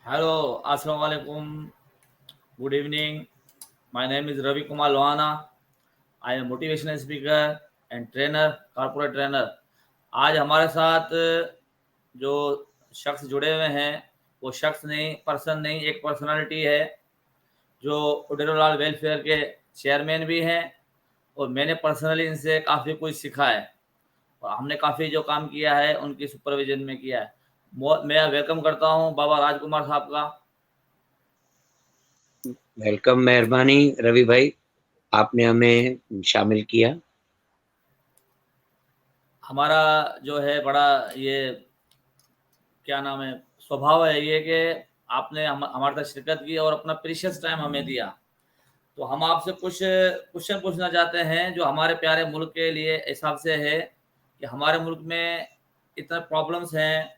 Hello, Assalamu alaikum. Good evening. My name is Ravi Kumar Lohana. I am motivational speaker and trainer, corporate trainer. आज हमारे साथ जो शख्स जुड़े हुए हैं वो शख्स नहीं, पर्सन नहीं, एक पर्सनालिटी है जो उडेरोलाल वेलफेयर के चेयरमैन भी हैं और मैंने पर्सनली इनसे काफ़ी कुछ सीखा है और हमने काफ़ी जो काम किया है उनकी सुपरविजन में किया है। मैं वेलकम करता हूँ बाबा राजकुमार साहब का। वेलकम, मेहरबानी रवि भाई, आपने हमें शामिल किया। हमारा जो है बड़ा ये क्या नाम है स्वभाव है ये कि आपने हमारे साथ शिरकत की और अपना प्रीशियस टाइम हमें दिया। तो हम आपसे कुछ क्वेश्चन पूछना चाहते हैं जो हमारे प्यारे मुल्क के लिए हिसाब से है कि हमारे मुल्क में इतने प्रॉब्लम्स हैं,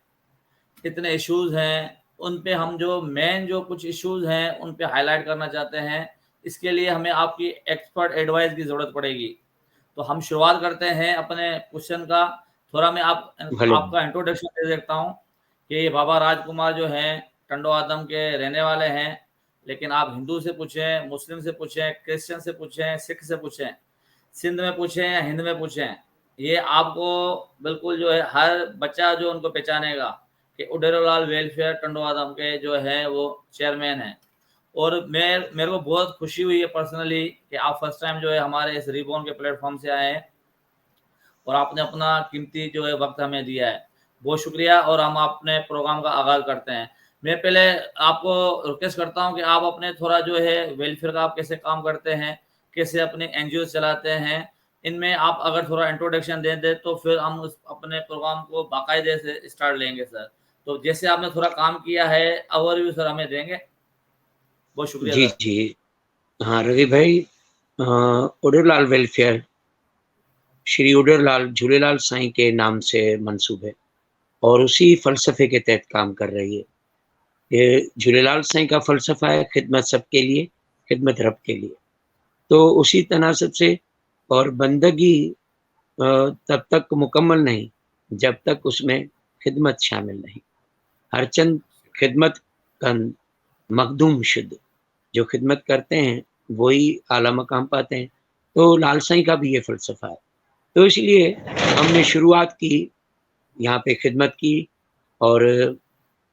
इतने इश्यूज हैं, उन पे हम जो मेन जो कुछ इश्यूज हैं उन पे हाईलाइट करना चाहते हैं। इसके लिए हमें आपकी एक्सपर्ट एडवाइस की ज़रूरत पड़ेगी। तो हम शुरुआत करते हैं अपने क्वेश्चन का। थोड़ा मैं भले आपका इंट्रोडक्शन दे देता हूँ कि ये बाबा राजकुमार जो हैं टंडो आदम के रहने वाले हैं, लेकिन आप हिंदू से पूछें, मुस्लिम से पूछें, क्रिश्चियन से पूछें, सिख से पूछें, सिंध में पूछें या हिंद में पूछें, ये आपको बिल्कुल जो है हर बच्चा जो उनको पहचानेगा कि उडेरोलाल वेलफेयर टंडो आदम के जो है वो चेयरमैन हैं। और मेरे को बहुत खुशी हुई है पर्सनली कि आप फर्स्ट टाइम जो है हमारे इस रिबॉन के प्लेटफॉर्म से आए हैं और आपने अपना कीमती जो है वक्त हमें दिया है। बहुत शुक्रिया और हम अपने प्रोग्राम का आगाज़ करते हैं। मैं पहले आपको रिक्वेस्ट करता हूँ कि आप अपने थोड़ा जो है वेलफेयर का आप कैसे काम करते हैं, कैसे अपने एनजीओ चलाते हैं, इनमें आप अगर थोड़ा इंट्रोडक्शन दे दें तो फिर हम उस अपने प्रोग्राम को बाकायदे से स्टार्ट लेंगे सर। तो जैसे आपने थोड़ा काम किया है ओवरव्यू सर हमें देंगे। बहुत शुक्रिया जी सर। जी। हाँ रवि भाई, उडरलाल वेलफेयर श्री उडरलाल झूलेलाल साईं के नाम से मंसूब है और उसी फलसफे के तहत काम कर रही है। ये झूलेलाल साईं का फलसफा है खिदमत सबके लिए, खिदमत रब के लिए। तो उसी तनासब से और बंदगी तब तक मुकम्मल नहीं जब तक उसमें खिदमत शामिल नहीं। हर चंद खिदमत कन मखदूम शुद्ध, जो खिदमत करते हैं वही आला मकाम पाते हैं। तो लाल साईं का भी ये फ़लसफ़ा है। तो इसलिए हमने शुरुआत की, यहाँ पे खिदमत की और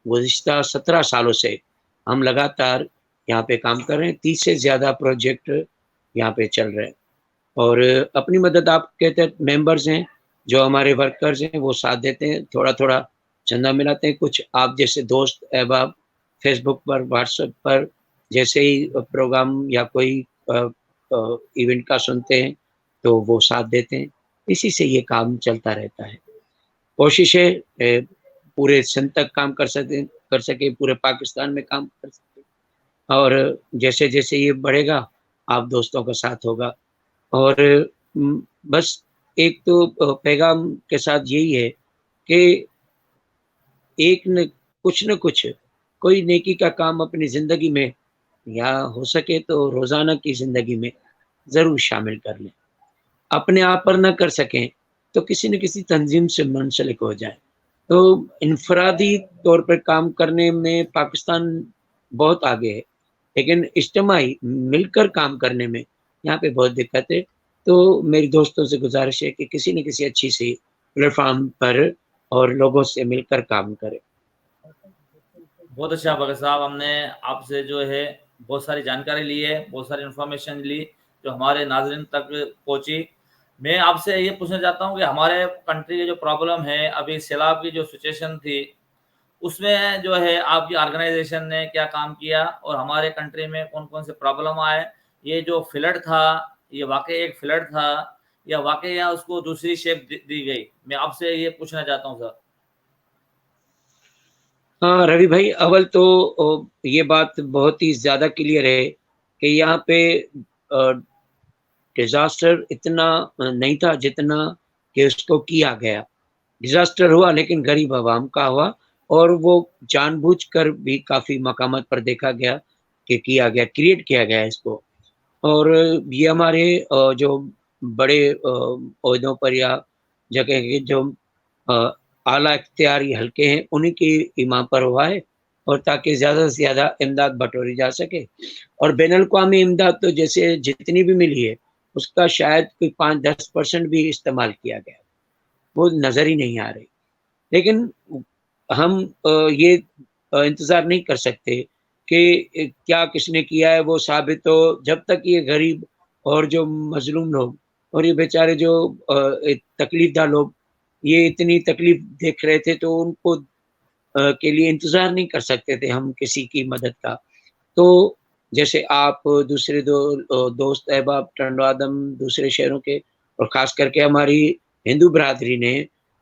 गुज़िश्ता 17 सालों से हम लगातार यहाँ पे काम कर रहे हैं। 30 से ज़्यादा प्रोजेक्ट यहाँ पे चल रहे हैं और अपनी मदद आप कहते हैं मेंबर्स हैं, जो हमारे वर्कर्स हैं वो साथ देते हैं, थोड़ा-थोड़ा चंदा मिलाते हैं। कुछ आप जैसे दोस्त अहबाब फेसबुक पर, व्हाट्सएप पर जैसे ही प्रोग्राम या कोई इवेंट का सुनते हैं, तो वो साथ देते हैं। इसी से ये काम चलता रहता है। कोशिश है पूरे सिंध तक काम कर सके, पूरे पाकिस्तान में काम कर सके और जैसे-जैसे ये बढ़ेगा, आप दोस्तों का साथ होगा। और बस एक तो पैगाम के साथ यही है कि एक न कुछ कोई नेकी का काम अपनी ज़िंदगी में या हो सके तो रोज़ाना की ज़िंदगी में ज़रूर शामिल कर लें। अपने आप पर ना कर सकें, तो किसी न किसी तंज़ीम से मुंसलिक हो जाएँ। तो इनफ़रादी तौर पे काम करने में पाकिस्तान बहुत आगे है, लेकिन इज्तिमाई मिलकर काम करने में यहाँ पे बहुत दिक्कत है। तो मेरी दोस्तों से गुज़ारिश है कि किसी न किसी अच्छी सी प्लेटफ़ॉर्म पर और लोगों से मिलकर काम करें। बहुत अच्छा भगत साहब, हमने आपसे जो है बहुत सारी जानकारी ली है, बहुत सारी इन्फॉर्मेशन ली जो हमारे नाज़रीन तक पहुँची। मैं आपसे ये पूछना चाहता हूँ कि हमारे कंट्री की जो प्रॉब्लम है, अभी सैलाब की जो सिचुएशन थी, उसमें जो है आपकी ऑर्गेनाइज़ेशन ने क्या काम किया और हमारे कंट्री में कौन-कौन से प्रॉब्लम आए? ये जो फ्लड था, ये वाक़ई एक फ्लड था या वाक़ई या उसको दूसरी शेप दी दी गई? मैं आपसे ये पूछना चाहता हूँ सर। हाँ, रवि भाई, अव्वल तो ये बात बहुत ही ज़्यादा क्लियर है कि यहाँ पे अ, डिज़ास्टर इतना नहीं था जितना कि उसको किया गया। डिज़ास्टर हुआ लेकिन गरीब अवाम का हुआ और वो जानबूझकर भी काफ़ी मकामात पर देखा गया कि किया गया, क्रिएट किया गया इसको। और ये हमारे जो बड़े ओहदों पर या जगह के जो अ, आला इख्तियारी हल्के हैं, उन्हीं की इमाम पर हुआ है और ताकि ज़्यादा से ज़्यादा इमदाद बटोरी जा सके। और बैनुल-अक़वामी इमदाद तो जैसे जितनी भी मिली है, उसका शायद कोई 5-10% भी इस्तेमाल किया गया, वो नज़र ही नहीं आ रही। लेकिन हम ये इंतज़ार नहीं कर सकते कि क्या किसने किया है वो साबित हो, जब तक ये गरीब और जो मज़लूम लोग और ये बेचारे जो तकलीफ़दा लोग ये इतनी तकलीफ़ देख रहे थे, तो उनको के लिए इंतज़ार नहीं कर सकते थे हम किसी की मदद का। तो जैसे आप दूसरे दोस्त अहबाब टंडो-आदम दूसरे शहरों के और ख़ास करके हमारी हिंदू बिरादरी ने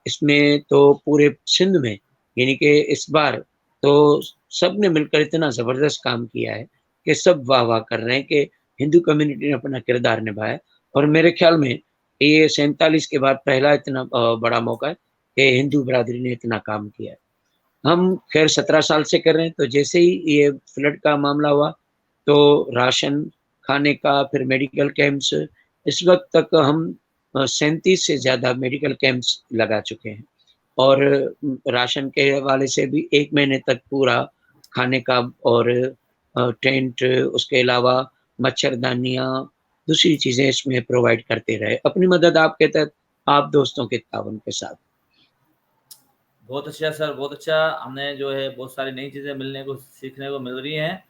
इसमें तो पूरे सिंध में यानी कि इस बार तो सबने मिलकर इतना ज़बरदस्त काम किया है कि सब वाह-वाह कर रहे हैं कि हिंदू कम्युनिटी ने अपना किरदार निभाया और मेरे ख़्याल में ये 47 के बाद पहला इतना बड़ा मौका है कि हिंदू बिरादरी ने इतना काम किया है। हम ख़ैर 17 साल से कर रहे हैं, तो जैसे ही ये फ्लड का मामला हुआ, तो राशन, खाने का, फिर मेडिकल कैंप्स, इस वक़्त तक हम 37 से ज़्यादा मेडिकल कैंप्स लगा चुके हैं और राशन के हवाले से भी 1 महीने तक पूरा खाने का और टेंट, उसके अलावा मच्छरदानियाँ, दूसरी चीज़ें इसमें प्रोवाइड करते रहे। अपनी मदद आपके तहत आप दोस्तों के ताउन के साथ। बहुत अच्छा सर, बहुत अच्छा। हमें जो है बहुत सारी नई चीज़ें मिलने को सीखने को मिल रही हैं।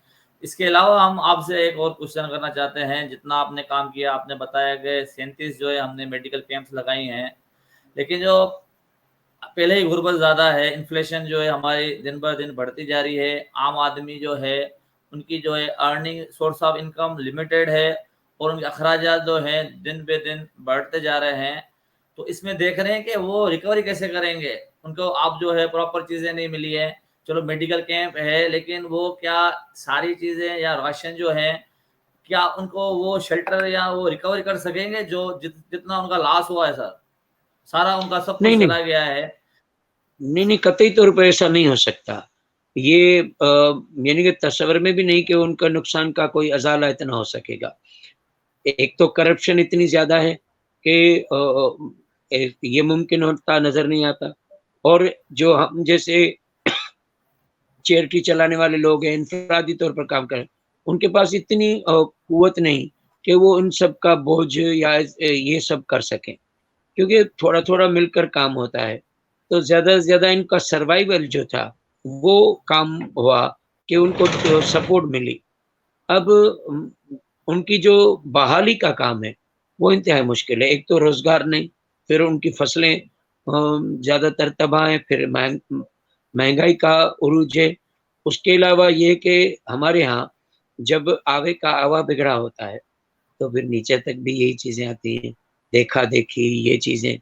इसके अलावा हम आपसे एक और क्वेश्चन करना चाहते हैं, जितना आपने काम किया, आपने बताया कि 37 जो है हमने मेडिकल कैंप्स लगाई हैं, लेकिन जो पहले ही गुर्बत ज़्यादा है, इन्फ्लेशन जो है हमारी दिन ब दिन बढ़ती जा रही है, आम आदमी जो है उनकी जो है earning source of income limited है और उनके अखराजात जो हैं दिन बे दिन बढ़ते जा रहे हैं। तो इसमें देख रहे हैं कि वो रिकवरी कैसे करेंगे? उनको अब जो है प्रॉपर चीज़ें नहीं मिली हैं। चलो मेडिकल कैंप है, लेकिन वो क्या सारी चीज़ें या राशन जो है, क्या उनको वो शेल्टर या वो रिकवरी कर सकेंगे जो जितना उनका लॉस हुआ है सर? सारा उनका सब नहीं, कुछ नहीं। चला गया है। नहीं, नहीं, कतई तौर पे ऐसा नहीं हो सकता। ये यानी कि तसव्वुर में भी नहीं कि उनका नुकसान का कोई अज़ाला इतना हो सकेगा। एक तो करप्शन इतनी ज़्यादा है कि ये मुमकिन होता नज़र नहीं आता और जो हम जैसे चैरिटी चलाने वाले लोग हैं, इनफ़रादी तौर पर काम कर रहे हैं, उनके पास इतनी क़ुव्वत नहीं कि वो उन सब का बोझ या ये सब कर सकें, क्योंकि थोड़ा-थोड़ा मिलकर काम होता है। तो ज़्यादा से ज़्यादा इनका सर्वाइवल जो था, वो काम हुआ कि उनको सपोर्ट मिली। अब उनकी जो बहाली का काम है, वो इंतहाई मुश्किल है। एक तो रोज़गार नहीं, फिर उनकी फसलें ज़्यादातर तबाह हैं, फिर महँगाई का उरूज है। उसके अलावा ये कि हमारे यहाँ जब आगे का आवा बिगड़ा होता है, तो फिर नीचे तक भी यही चीज़ें आती हैं, देखा-देखी ये चीज़ें।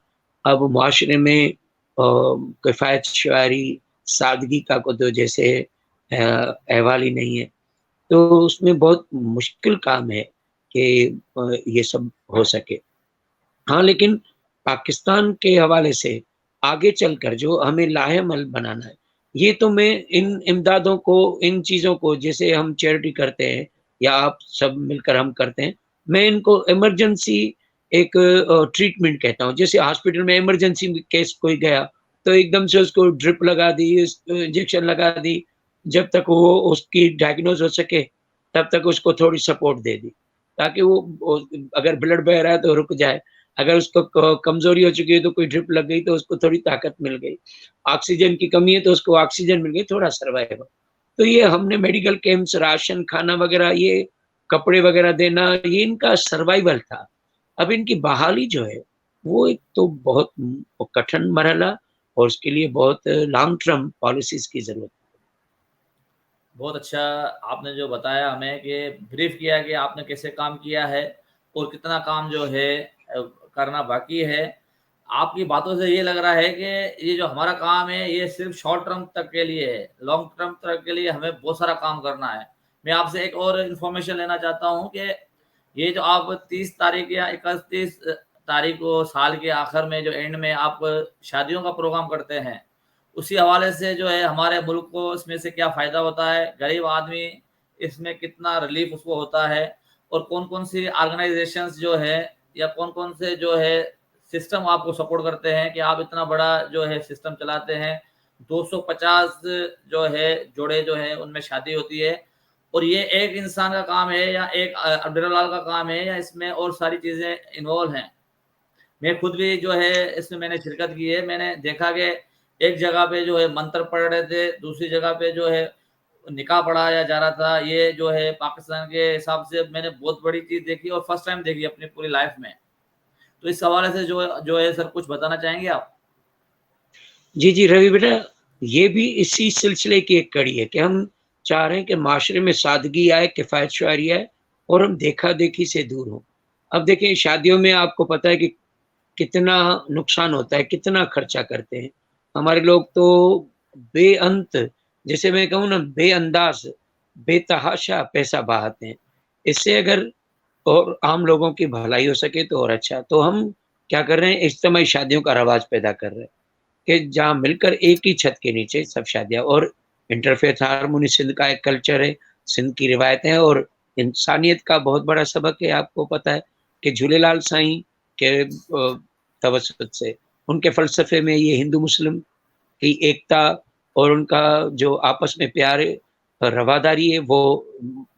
अब मुआशरे में किफ़ायत शुआरी, सादगी का को तो जैसे अहवाल ही नहीं है। तो उसमें बहुत मुश्किल काम है कि ये सब हो सके। हाँ, लेकिन पाकिस्तान के हवाले से आगे चलकर जो हमें लाहेमल बनाना है, ये तो मैं इन इमदादों को, इन चीज़ों को जैसे हम चैरिटी करते हैं या आप सब मिलकर हम करते हैं, मैं इनको इमरजेंसी एक ट्रीटमेंट कहता हूँ। जैसे हॉस्पिटल में इमरजेंसी में केस कोई गया, तो एकदम से उसको ड्रिप लगा दी, इंजेक्शन लगा दी, जब तक वो उसकी डायग्नोज़ हो सके, तब तक उसको थोड़ी सपोर्ट दे दी, ताकि वो अगर ब्लड बह रहा है तो रुक जाए। अगर उसको कमज़ोरी हो चुकी है तो कोई ड्रिप लग गई तो उसको थोड़ी ताकत मिल गई। ऑक्सीजन की कमी है तो उसको ऑक्सीजन मिल गई, थोड़ा सर्वाइव। तो ये हमने मेडिकल कैंप्स, राशन, खाना वग़ैरह, ये कपड़े वग़ैरह देना, ये इनका सर्वाइवल था। अब इनकी बहाली जो है, वो एक तो बहुत कठिन मरहला और उसके लिए बहुत लॉन्ग टर्म पॉलिसीज़ की ज़रूरत है। बहुत अच्छा आपने जो बताया हमें कि ब्रीफ किया कि आपने कैसे काम किया है और कितना काम जो है करना बाकी है। आपकी बातों से ये लग रहा है कि ये जो हमारा काम है ये सिर्फ शॉर्ट टर्म तक के लिए है, लॉन्ग टर्म तक के लिए हमें बहुत सारा काम करना है। मैं आपसे एक और इन्फॉर्मेशन लेना चाहता हूँ कि ये जो आप 30 तारीख या 31 तारीख को साल के आखिर में जो एंड में आप शादियों का प्रोग्राम करते हैं, उसी हवाले से जो है हमारे मुल्क को इसमें से क्या फ़ायदा होता है, गरीब आदमी इसमें कितना रिलीफ़ उसको होता है और कौन-कौन सी ऑर्गनाइज़ेशंस जो है या कौन-कौन से जो है सिस्टम आपको सपोर्ट करते हैं कि आप इतना बड़ा जो है सिस्टम चलाते हैं। 250 जो है जोड़े जो है उनमें शादी होती है। और ये एक इंसान का काम है या एक अब्दुल्लाह का काम है, या इसमें और सारी चीज़ें इन्वॉल्व हैं। मैं खुद भी जो है इसमें मैंने शिरकत की है। मैंने देखा कि एक जगह पे जो है मंत्र पढ़ रहे थे, दूसरी जगह पे जो है निकाह पढ़ाया जा रहा था। ये जो है पाकिस्तान के हिसाब से मैंने बहुत बड़ी चीज़ देखी और फर्स्ट टाइम देखी अपनी पूरी लाइफ में। तो इस हवाले से जो है सर कुछ बताना चाहेंगे आप? जी, जी, रवि बेटा, ये भी इसी सिलसिले की एक कड़ी है कि हम चाह रहे हैं कि माशरे में सादगी आए, किफ़ायत शुआरी आए और हम देखा-देखी से दूर हों। अब देखिए शादियों में आपको पता है कि कितना नुकसान होता है, कितना खर्चा करते हैं। हमारे लोग तो बेअंत, जैसे मैं कहूँ ना, बेअंदाज़, बेतहाशा पैसा बहाते हैं। इससे अगर और आम लोगों की भलाई हो सके तो और अच्छा। तो हम क्या कर रहे हैं, इज्तिमाई शादियों का रवाज पैदा कर रहे हैं कि जहाँ मिलकर एक ही छत के नीचे सब शादियाँ, और इंटरफेथ हार्मोनी सिंध का एक कल्चर है, सिंध की रिवायतें हैं और इंसानियत का बहुत बड़ा सबक है। आपको पता है कि झूलेलाल साईं के तवज्जुद से, उनके फ़लसफ़े में ये हिंदू-मुस्लिम की एकता और उनका जो आपस में प्यार रवादारी है, वो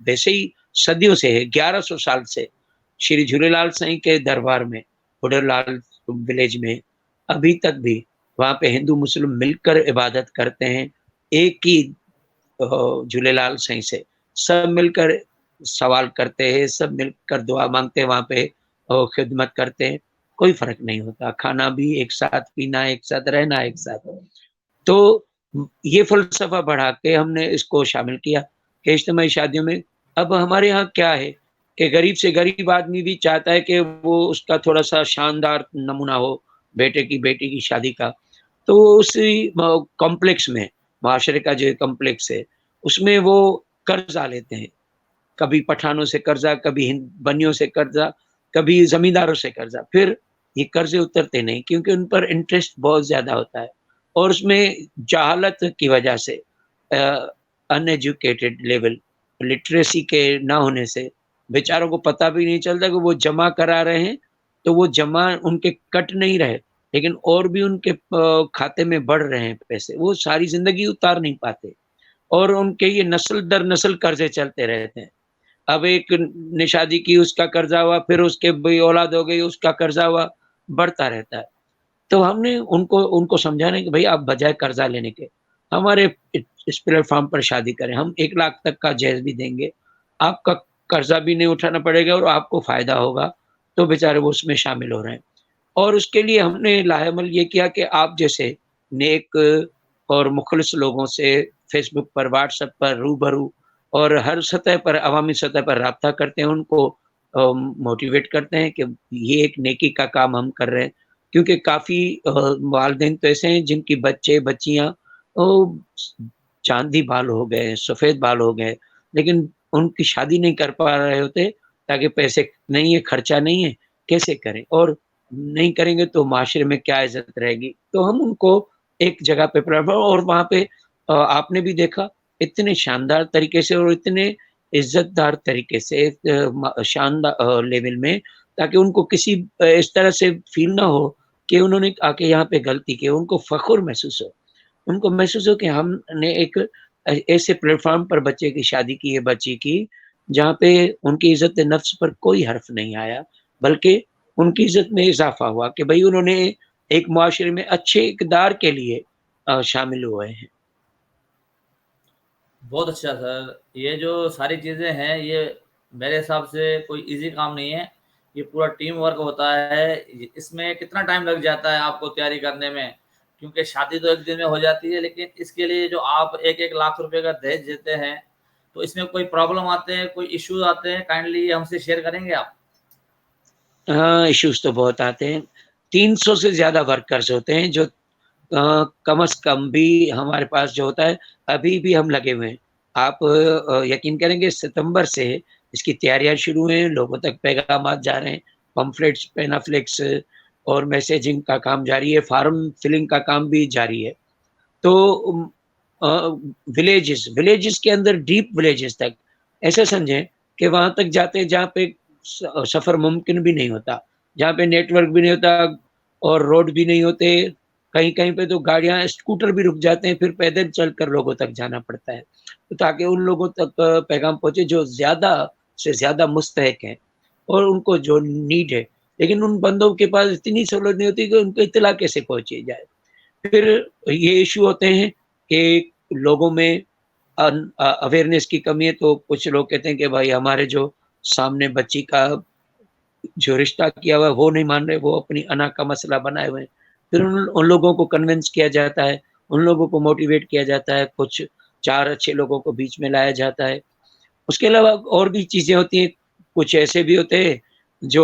वैसे ही सदियों से है, 1100 साल से। श्री झूलेलाल साईं के दरबार में, उडरलाल विलेज में, अभी तक भी वहाँ पे हिंदू-मुस्लिम मिलकर इबादत करते हैं, एक ही झूलेलाल साईं से। सब मिलकर सवाल करते हैं, सब मिलकर दुआ माँगते हैं वहाँ पे और खिदमत करते हैं, कोई फ़र्क नहीं होता। खाना भी एक साथ, पीना एक साथ, रहना एक साथ। तो ये फ़लसफ़ा बढ़ा के हमने इसको शामिल किया कि इज्तिमाई शादियों में अब हमारे यहाँ क्या है कि गरीब से गरीब आदमी भी चाहता है कि वो उसका थोड़ा-सा शानदार नमूना हो, बेटे की बेटी की शादी का। तो उसी कॉम्प्लेक्स में, माशरे का जो कॉम्प्लेक्स है, उसमें वो कर्ज़ा लेते हैं। कभी पठानों से कर्ज़ा, कभी हिंद बनियों से कर्ज़ा, कभी ज़मींदारों से कर्ज़ा। फिर ये कर्ज़े उतरते नहीं क्योंकि उन पर इंटरेस्ट बहुत ज़्यादा होता है और उसमें जहालत की वजह से अ, अनएजुकेटेड लेवल, लिटरेसी के ना होने से बेचारों को पता भी नहीं चलता कि वो जमा करा रहे हैं, तो वो जमा उनके कट नहीं रहे, लेकिन और भी उनके खाते में बढ़ रहे हैं पैसे। वो सारी ज़िंदगी उतार नहीं पाते और उनके ये नस्ल दर नस्ल कर्ज़े चलते रहते हैं। अब एक ने शादी की, उसका कर्ज़ा हुआ, फिर उसके भी औलाद हो गई, उसका कर्ज़ा हुआ, बढ़ता रहता है। तो हमने उनको उनको समझाना है कि भई आप बजाय कर्ज़ा लेने के, हमारे इस प्लेटफ़ॉर्म पर शादी करें, हम 1 लाख तक का जहेज़ भी देंगे, आपका कर्ज़ा भी नहीं उठाना पड़ेगा और आपको फ़ायदा होगा, तो बेचारे वो उसमें शामिल हो रहे हैं। और उसके लिए हमने लाहेमल ये किया कि आप जैसे नेक और मुख़लिस लोगों से फ़ेसबुक पर, व्हाट्सएप पर रूबरू और हर सतह पर, अवामी सतह पर राब्ता करते हैं, उनको मोटिवेट करते हैं कि ये एक नेकी का काम हम कर रहे हैं। क्योंकि काफ़ी वालिदैन तो ऐसे हैं जिनकी बच्चे-बच्चियाँ ओ चाँदी बाल हो गए, सफ़ेद बाल हो गए, लेकिन उनकी शादी नहीं कर पा रहे होते ताकि पैसे नहीं है, खर्चा नहीं है, कैसे करें? और नहीं करेंगे तो माशरे में क्या इज़्ज़त रहेगी? तो हम उनको एक जगह पे और वहाँ पे आपने भी देखा इतने शानदार तरीके से और इतने इज़्ज़तदार तरीके से लेवल में, ताकि उनको किसी इस तरह से फ़ील ना हो कि उन्होंने आके यहाँ पे गलती की, उनको फ़ख्र महसूस हो। उनको महसूस हो कि हमने एक ऐसे प्लेटफ़ॉर्म पर बच्चे की शादी की है, बच्ची की, जहाँ पे उनकी इज़्ज़त नफ्स पर कोई हर्फ़ नहीं आया, बल्कि उनकी इज़्ज़त में इज़ाफ़ा हुआ कि भई उन्होंने एक मुआशरे में अच्छे इक़दार के लिए शामिल हुए हैं। बहुत अच्छा सर। ये जो सारी चीज़ें हैं, ये मेरे हिसाब से कोई ईज़ी काम नहीं है। ये पूरा टीम वर्क होता है। इसमें कितना टाइम लग जाता है आपको तैयारी करने में? क्योंकि शादी तो 1 दिन में हो जाती है, लेकिन इसके लिए जो आप 1-1 लाख रुपए का दहेज देते हैं, तो इसमें कोई प्रॉब्लम आते हैं, कोई इश्यूज़ आते हैं? काइंडली हमसे शेयर करेंगे आप? हाँ, इश्यूज़ तो बहुत आते हैं। 300 से ज़्यादा वर्कर्स होते हैं जो कम से कम भी हमारे पास जो होता है, अभी भी हम लगे हुए हैं। आप यकीन करेंगे सितंबर से इसकी तैयारियाँ शुरू हुई हैं, लोगों तक पैगामात जा रहे हैं, पम्फलेट्स, पैनाफ्लेक्स और मैसेजिंग का काम जारी है, फॉर्म फिलिंग का काम भी जारी है। तो अ, विलेजेस के अंदर डीप विलेजेस तक, ऐसा समझें कि वहाँ तक जाते हैं जहाँ पे सफ़र मुमकिन भी नहीं होता, जहाँ पे नेटवर्क भी नहीं होता और रोड भी नहीं होते कहीं कहीं पे तो गाड़ियां, स्कूटर भी रुक जाते हैं, फिर पैदल चलकर लोगों तक जाना पड़ता है, तो ताकि उन लोगों तक पैगाम पहुंचे जो ज्यादा से ज्यादा मुस्तहक हैं और उनको जो नीड है। लेकिन उन बंदों के पास इतनी सहूलत नहीं होती कि उनको इत्तला कैसे पहुंची जाए। फिर ये इशू होते हैं कि लोगों में अवेयरनेस की कमी है। तो कुछ लोग कहते हैं कि भाई हमारे जो सामने बच्ची का जो रिश्ता किया हुआ है वो नहीं मान रहे, वो अपनी अना का मसला बनाए हुए हैं। फिर उन लोगों को कन्विंस किया जाता है, उन लोगों को मोटिवेट किया जाता है, कुछ 4 अच्छे लोगों को बीच में लाया जाता है। उसके अलावा और भी चीज़ें होती हैं, कुछ ऐसे भी होते हैं जो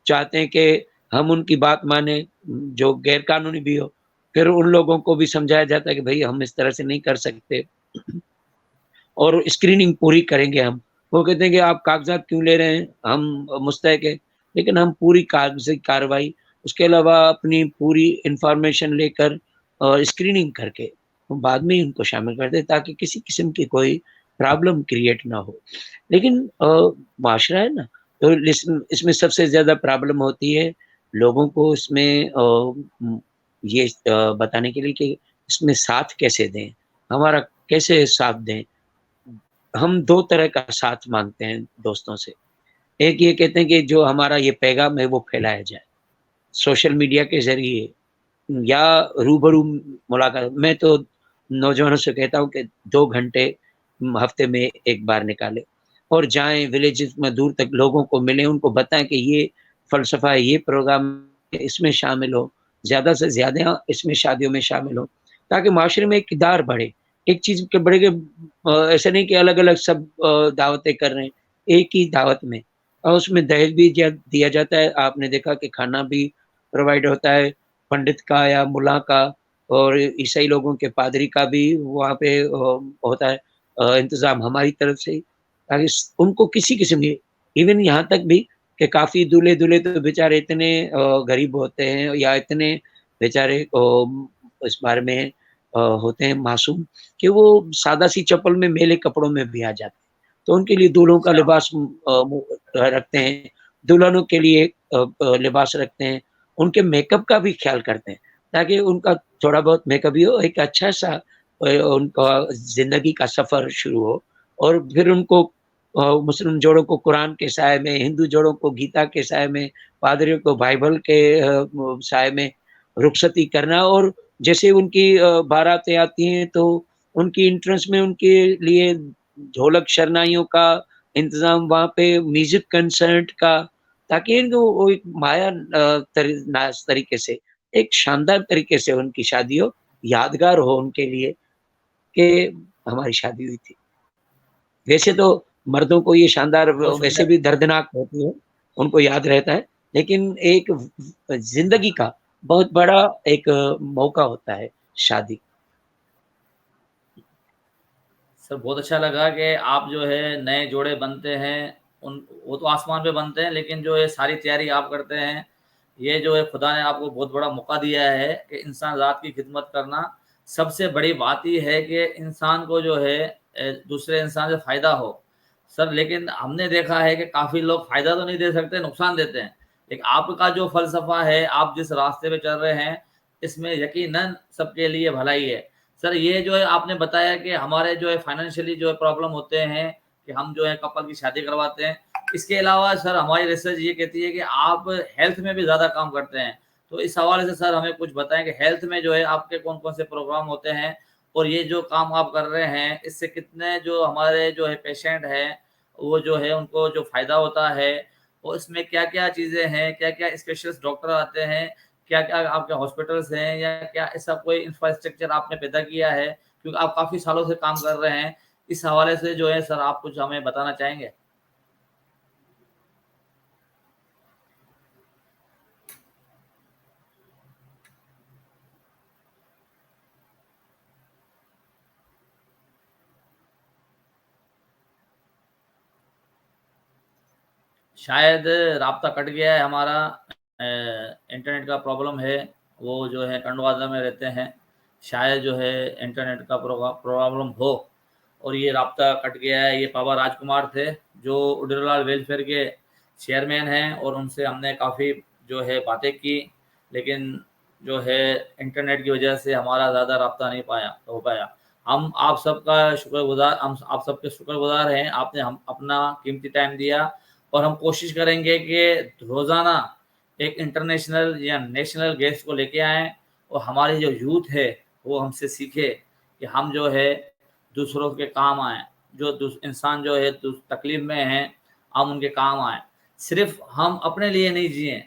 चाहते हैं कि हम उनकी बात मानें, जो गैर कानूनी भी हो। फिर उन लोगों को भी समझाया जाता है कि भई हम इस तरह से नहीं कर सकते और स्क्रीनिंग पूरी करेंगे हम। वो कहते हैं कि आप कागज़ात क्यों ले रहे हैं? हम मुस्तहक हैं, लेकिन हम पूरी कागज़ी कार्रवाई, उसके अलावा अपनी पूरी इन्फॉर्मेशन लेकर स्क्रीनिंग करके बाद में ही उनको शामिल करते हैं, ताकि किसी किस्म की कोई प्रॉब्लम क्रिएट ना हो। लेकिन माशरा है ना, तो इसमें सबसे ज़्यादा प्रॉब्लम होती है लोगों को इसमें ये बताने के लिए कि इसमें साथ कैसे दें, हमारा कैसे साथ दें। हम 2 तरह का साथ माँगते हैं दोस्तों से। एक ये कहते हैं कि जो हमारा ये पैगाम है वो फैलाया जाए, सोशल मीडिया के ज़रिए या रूबरू मुलाकात। मैं तो नौजवानों से कहता हूँ कि 2 घंटे हफ़्ते में 1 बार निकालें और जाएँ विलेजेस में, दूर तक लोगों को मिलें, उनको बताएँ कि ये फ़लसफ़ा है, ये प्रोग्राम है, इसमें शामिल हो। ज़्यादा से ज़्यादा इसमें शादियों में शामिल हों, ताकि माशरे में इक़्तिदार बढ़े। एक चीज़ के बढ़े कि ऐसा नहीं कि अलग-अलग सब दावतें कर रहे हैं, एक ही दावत में। और उसमें दहेज भी दिया जाता है। आपने देखा कि खाना भी प्रोवाइड होता है, पंडित का या मुल्ला का और ईसाई लोगों के पादरी का भी वहाँ पे होता है इंतज़ाम हमारी तरफ से ही, ताकि स उनको किसी किस्म की, इवन यहाँ तक भी कि काफ़ी दूल्हे-दूल्हे तो बेचारे इतने गरीब होते हैं या इतने बेचारे इस बारे में होते हैं मासूम, कि वो सादा-सी चप्पल में मैले कपड़ों में भी आ जाते हैं। तो उनके लिए दूल्हों का अच्छा। लिबास रखते हैं, दुल्हनों के लिए लिबास रखते हैं, उनके मेकअप का भी ख़्याल करते हैं, ताकि उनका थोड़ा बहुत मेकअप भी हो, एक अच्छा-सा उनका ज़िंदगी का सफ़र शुरू हो। और फिर उनको मुस्लिम जोड़ों को कुरान के साए में, हिंदू जोड़ों को गीता के साए में, पादरियों को बाइबल के साए में रुखसती करना। और जैसे उनकी बारातें आती हैं तो उनकी एंट्रेंस में उनके लिए ढोलक शरनाइयों का इंतज़ाम, वहाँ पे म्यूज़िक कंसर्ट का, ताकि इनको वो एक माया नाज़ तरीके से, एक शानदार तरीके से उनकी शादी हो, यादगार हो उनके लिए कि हमारी शादी हुई थी। वैसे तो मर्दों को ये शानदार बहुत वैसे शुक्रिया। भी दर्दनाक होती है, उनको याद रहता है, लेकिन एक ज़िंदगी का बहुत बड़ा एक मौका होता है शादी। सर बहुत अच्छा लगा कि आप जो है नए जोड़े बनते हैं, उन वो तो आसमान पे बनते हैं, लेकिन जो ये सारी तैयारी आप करते हैं, ये जो है खुदा ने आपको बहुत बड़ा मौका दिया है कि इंसान ज़ात की खिदमत करना। सबसे बड़ी बात ये है कि इंसान को जो है दूसरे इंसान से फ़ायदा हो। सर लेकिन हमने देखा है कि काफ़ी लोग फ़ायदा तो नहीं दे सकते, नुकसान देते हैं। लेकिन आपका जो फ़लसफ़ा है, आप जिस रास्ते पे चल रहे हैं, इसमें यकीनन सबके लिए भलाई है। सर ये जो है आपने बताया कि हमारे जो है फाइनेंशियली जो है प्रॉब्लम होते हैं कि हम जो है कपल की शादी करवाते हैं। इसके अलावा सर हमारी रिसर्च ये कहती है कि आप हेल्थ में भी ज़्यादा काम करते हैं। तो इस हवाले से सर हमें कुछ बताएँ कि हेल्थ में जो है आपके कौन-कौन से प्रोग्राम होते हैं? और ये जो काम आप कर रहे हैं, इससे कितने जो हमारे जो है पेशेंट हैं, वो जो है उनको जो फ़ायदा होता है? और इसमें क्या-क्या चीज़ें हैं? क्या-क्या स्पेशलिस्ट डॉक्टर आते हैं? क्या-क्या आपके हॉस्पिटल्स हैं या क्या ऐसा कोई इंफ्रास्ट्रक्चर आपने पैदा किया है? क्योंकि आप काफ़ी सालों से काम कर रहे हैं। इस हवाले से जो है सर आप कुछ हमें बताना चाहेंगे? शायद राब्ता कट गया है हमारा, इंटरनेट का प्रॉब्लम है। वो जो है कंडवादा में रहते हैं। शायद जो है इंटरनेट का प्रॉब्लम हो और ये राब्ता कट गया है। ये बाबा राजकुमार थे, जो उडरलाल वेलफेयर के चेयरमैन हैं और उनसे हमने काफ़ी जो है बातें की। लेकिन जो है इंटरनेट की वजह से हमारा ज़्यादा राब्ता नहीं हो पाया। हम आप सबका शुक्रगुज़ार हम आप सबके शुक्रगुज़ार हैं, आपने हम अपना कीमती टाइम दिया और हम कोशिश करेंगे कि रोज़ाना एक इंटरनेशनल या नेशनल गेस्ट को लेके आएँ और हमारी जो यूथ है वो हमसे सीखे कि हम जो है दूसरों के काम आएँ। जो इंसान जो है तकलीफ़ में हैं, हम उनके काम आएँ। सिर्फ़ हम अपने लिए नहीं जिएँ।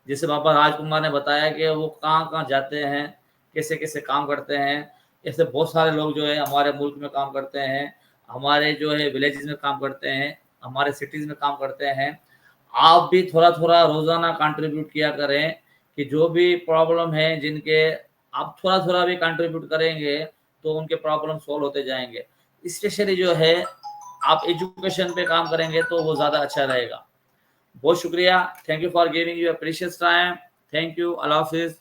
जैसे बाबा राजकुमार ने बताया कि वो कहाँ-कहाँ जाते हैं, कैसे-कैसे काम करते हैं। ऐसे बहुत सारे लोग जो है हमारे मुल्क में काम करते हैं, हमारे जो है विलेजेस में काम करते हैं, हमारे सिटीज़ में काम करते हैं। आप भी थोड़ा-थोड़ा रोज़ाना कंट्रीब्यूट किया करें कि जो भी प्रॉब्लम है जिनके आप थोड़ा-थोड़ा भी कंट्रीब्यूट करेंगे, तो उनके प्रॉब्लम सॉल्व होते जाएँगे। स्पेशली जो है आप एजुकेशन पे काम करेंगे तो वो ज़्यादा अच्छा रहेगा। बहुत शुक्रिया। Thank you for giving your precious time. Thank you. अल्लाह हाफ़िज़।